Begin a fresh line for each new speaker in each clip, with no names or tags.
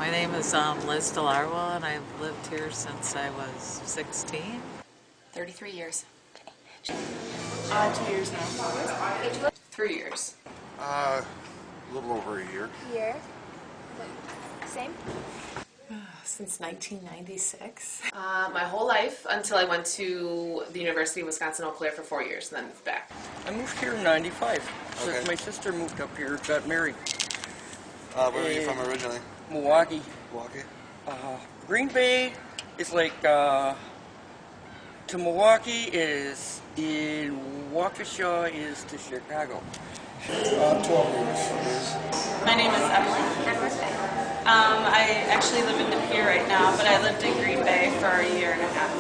My name is Liz Delarwa, and I've lived here since I was 16.
33 years.
2 years now.
3 years.
A little over a year.
Year. Same.
Since 1996.
My whole life until I went to the University of Wisconsin-Eau Claire for 4 years and then moved back.
I moved here in '95.
Okay.
My sister moved up here, got married.
Where are you from originally?
Milwaukee.
Milwaukee?
Green Bay is like, to Milwaukee is, in Waukesha is to Chicago.
12 years.
My name is Emily. I actually live in De Pere right now, but I lived in Green Bay for a year and a half.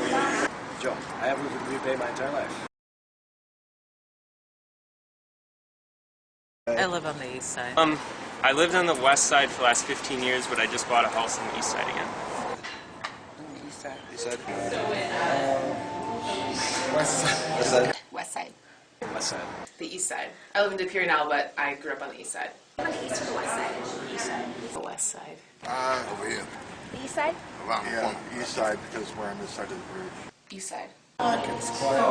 Joe, I have lived in Green Bay my entire life.
I live on the east side.
I lived on the west side for the last 15 years, but I just bought a house on the east side again.
On the east side.
East side?
West side.
West side?
West side.
West side.
The east side. I live in De Pere now, but I grew up on the east side.
On the east or the west side?
East side. The west side.
Over here.
The east side?
Around the corner. East side, because we're on this side of the bridge.
East side.
It's quiet.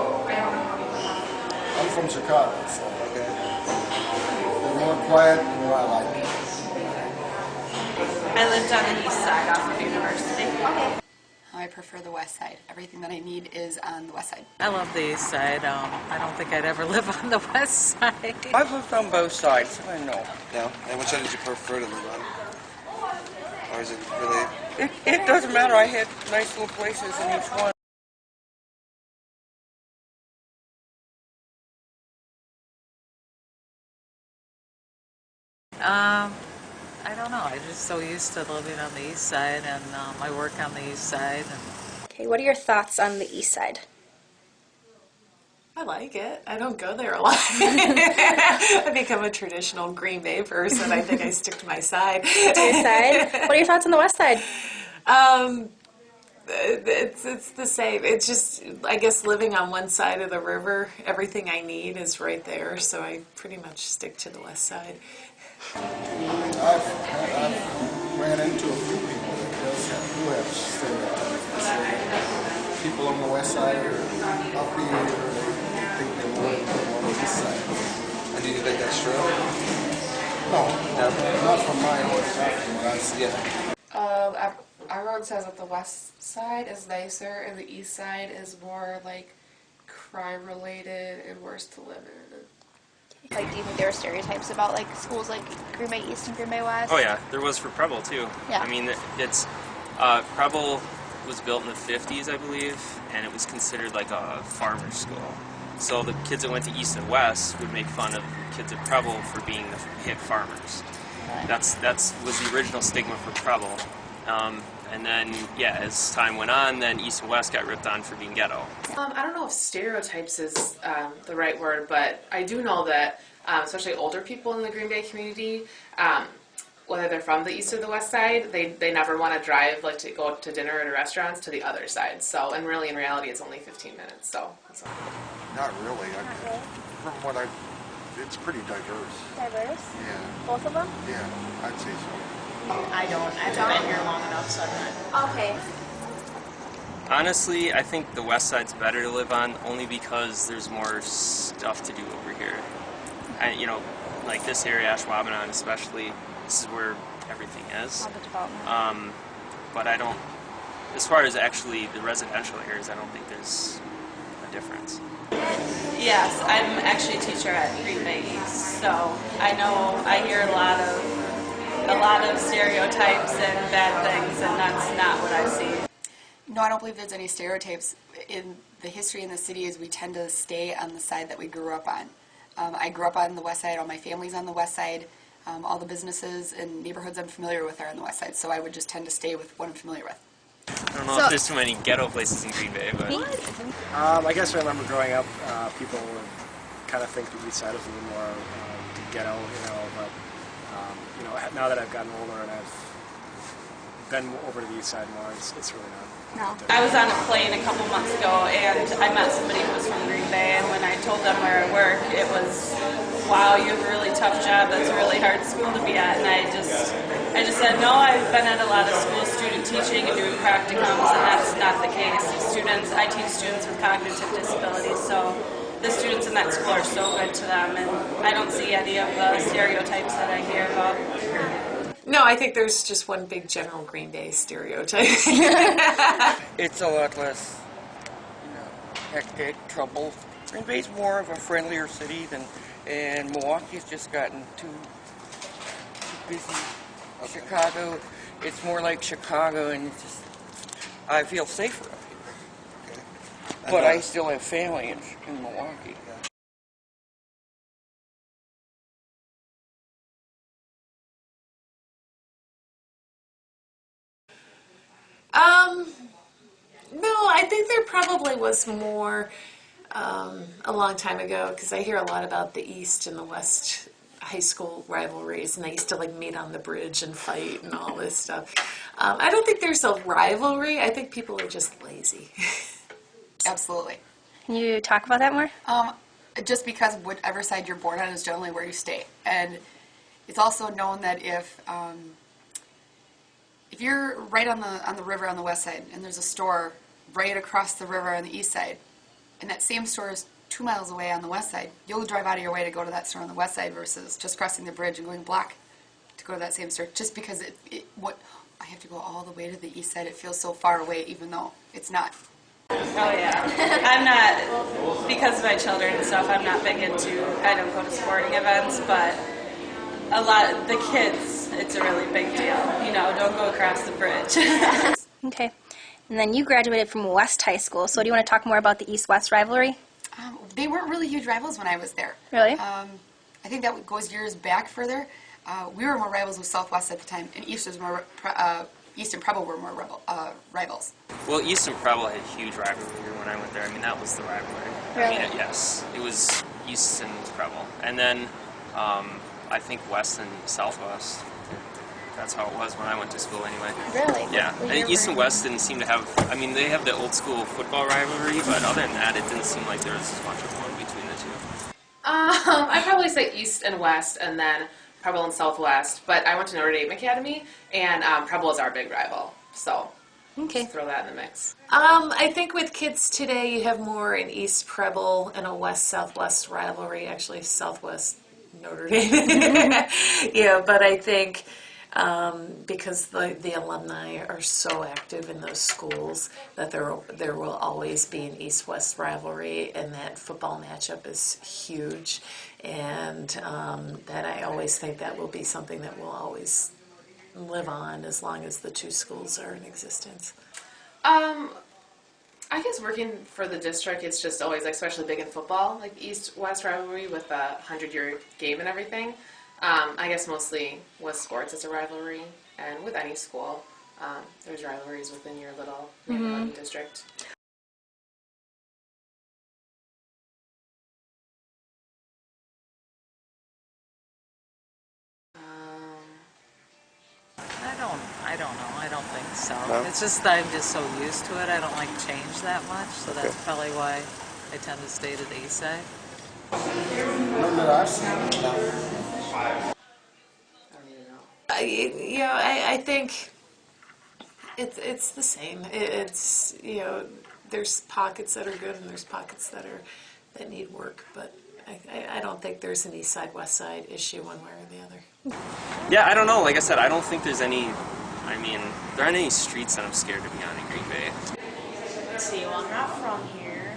I'm from Chicago, so the more quiet, the more I like it.
I lived on the east side off of University.
Okay.
I prefer the west side. Everything that I need is on the west side.
I love the east side. I don't think I'd ever live on the west side.
I've lived on both sides, I know.
Yeah? And which side did you prefer to live on? Or is it really...
It doesn't matter, I had nice little places in each one.
I don't know. I'm just so used to living on the east side, and I work on the east side. And
Okay, what are your thoughts on the east side?
I like it. I don't go there a lot. I become a traditional Green Bay person. I think I stick to my side.
To your side? What are your thoughts on the west side?
It's the same. It's just, I guess, living on one side of the river, everything I need is right there, so I pretty much stick to the west side.
I've ran into a few people that do have stereotypes. People on the west side are uppity, or they think they're more important on the east side.
And do you think that's true?
No, not from my perspective, what I see.
Yeah.
Everyone says that the west side is nicer and the east side is more like crime related and worse to live in.
Like, do you think there are stereotypes about like schools like Green Bay East and Green Bay West?
Oh yeah, there was for Preble too.
Yeah.
I mean, it's Preble was built in the 50s, I believe, and it was considered like a farmer's school. So the kids that went to East and West would make fun of the kids at Preble for being the hip farmers. That's was the original stigma for Preble. And then, yeah, as time went on, then East and West got ripped on for being ghetto.
I don't know if stereotypes is the right word, but I do know that, especially older people in the Green Bay community, whether they're from the east or the west side, they never want to drive, like to go to dinner at restaurants to the other side. So, and really, in reality, it's only 15 minutes. So.
Not really. From what it's pretty diverse.
Diverse?
Yeah.
Both of them?
Yeah, I'd say so.
I haven't been here long enough, so I'm not.
Okay.
Honestly, I think the west side's better to live on, only because there's more stuff to do over here. You know, like this area, Ashwaubenon especially, this is where everything is.
All the development.
But I don't, as far as actually the residential areas, I don't think there's a difference.
Yes, I'm actually a teacher at Green Bay East, so I hear a lot of stereotypes and bad things, and that's not what I see.
No, I don't believe there's any stereotypes. In the history in the city is we tend to stay on the side that we grew up on. I grew up on the west side, all my family's on the west side, all the businesses and neighborhoods I'm familiar with are on the west side, so I would just tend to stay with what I'm familiar with.
I don't know if there's too many ghetto places in Green Bay, but...
I guess I remember growing up, people would kind of think the east side was a little more ghetto, but now that I've gotten older and I've
been over to the east side more. It's really not.
No.
I was on a plane a couple months ago, and I met somebody who was from Green Bay, and when I told them where I work, it was, wow, you have a really tough job. That's a really hard school to be at. And I just said, no, I've been at a lot of schools, student teaching and doing practicums, and that's not the case. I teach students with cognitive disabilities, so the students in that school are so good to them, and I don't see any of the stereotypes that I hear about.
No, I think there's just one big general Green Bay stereotype.
It's a lot less, hectic, trouble. Green Bay's more of a friendlier city and Milwaukee's just gotten too busy. Chicago, it's more like Chicago, and it's just, I feel safer up here.
Okay.
But I still have family in Milwaukee.
No, I think there probably was more a long time ago, because I hear a lot about the East and the West high school rivalries, and they used to like meet on the bridge and fight and all this stuff. I don't think there's a rivalry. I think people are just lazy.
Absolutely.
Can you talk about that more?
Just because whatever side you're born on is generally where you stay. And it's also known that if you're right on the river on the west side, and there's a store right across the river on the east side, and that same store is 2 miles away on the west side, you'll drive out of your way to go to that store on the west side versus just crossing the bridge and going black to go to that same store. Just because I have to go all the way to the east side, it feels so far away, even though it's not.
Oh yeah, I'm not, because of my children and stuff, I'm not big into, I don't go to sporting events, but a lot of the kids, it's a really big deal. Don't go across the bridge.
Okay. And then you graduated from West High School, so do you want to talk more about the East-West rivalry?
They weren't really huge rivals when I was there.
Really?
I think that goes years back further. We were more rivals with Southwest at the time, and East was more, East and Preble were more rivals.
Well, East and Preble had a huge rivalry when I went there. I mean, that was the rivalry.
Really?
I mean, yes, it was East and Preble, and then I think West and Southwest. That's how it was when I went to school, anyway.
Really?
Yeah, and East and West didn't seem to have. I mean, they have the old school football rivalry, but other than that, it didn't seem like there was as much of one between the two.
I'd probably say East and West, and then Preble and Southwest. But I went to Notre Dame Academy, and Preble is our big rival. So,
okay,
just throw that in the mix.
I think with kids today, you have more an East Preble and a West Southwest rivalry. Actually, Southwest Notre Dame. Yeah, but I think. Because the alumni are so active in those schools that there will always be an East-West rivalry, and that football matchup is huge, and that I always think that will be something that will always live on as long as the two schools are in existence.
I guess working for the district, it's just always especially big in football, like East-West rivalry with the 100-year game and everything. I guess mostly with sports it's a rivalry, and with any school, there's rivalries within your little neighborhood district.
I don't know. I don't think so.
No?
It's just that I'm just so used to it. I don't like change that much, so that's probably why I tend to stay to the east side.
None that I've seen.
I don't even know.
I think it's the same. It's there's pockets that are good and there's pockets that need work, but I don't think there's an east side west side issue one way or the other.
Yeah, I don't know. Like I said, I don't think there's any. I mean, there aren't any streets that I'm scared to be on in Green Bay.
Let's see. Well, I'm not from here.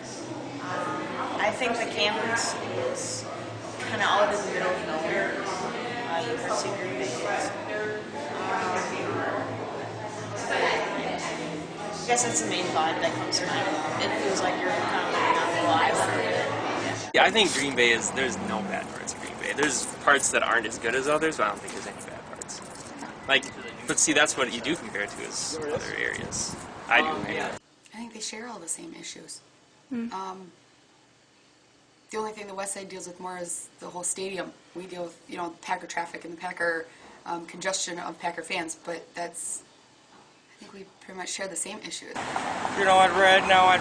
I think the campus is kind of out in the middle of nowhere. University of Green Bay is. I guess that's the main vibe that comes to mind. It feels like you're kind of living on the live.
Yeah, I think Green Bay is. There's no bad parts of Green Bay. There's parts that aren't as good as others, but I don't think there's any bad parts. But see, that's what you do compare to is other areas. I do. Anyway.
I think they share all the same issues. The only thing the West Side deals with more is the whole stadium. We deal with, Packer traffic and the Packer congestion of Packer fans, but that's think we pretty much share the same issues.
You know, I'd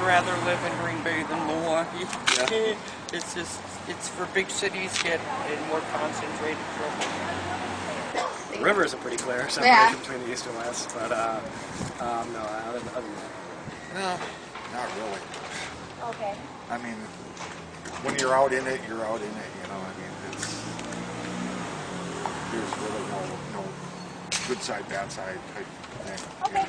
rather live in Green Bay than Milwaukee.
Yeah.
It's just, it's for big cities get in more concentrated trouble.
The rivers are pretty clear, separation
Yeah.
between the east and west, but no, other than that.
No, not really.
Okay.
I mean, when you're out in it, you're out in it, you know, I mean, there's really no good side, bad side type thing.
Okay.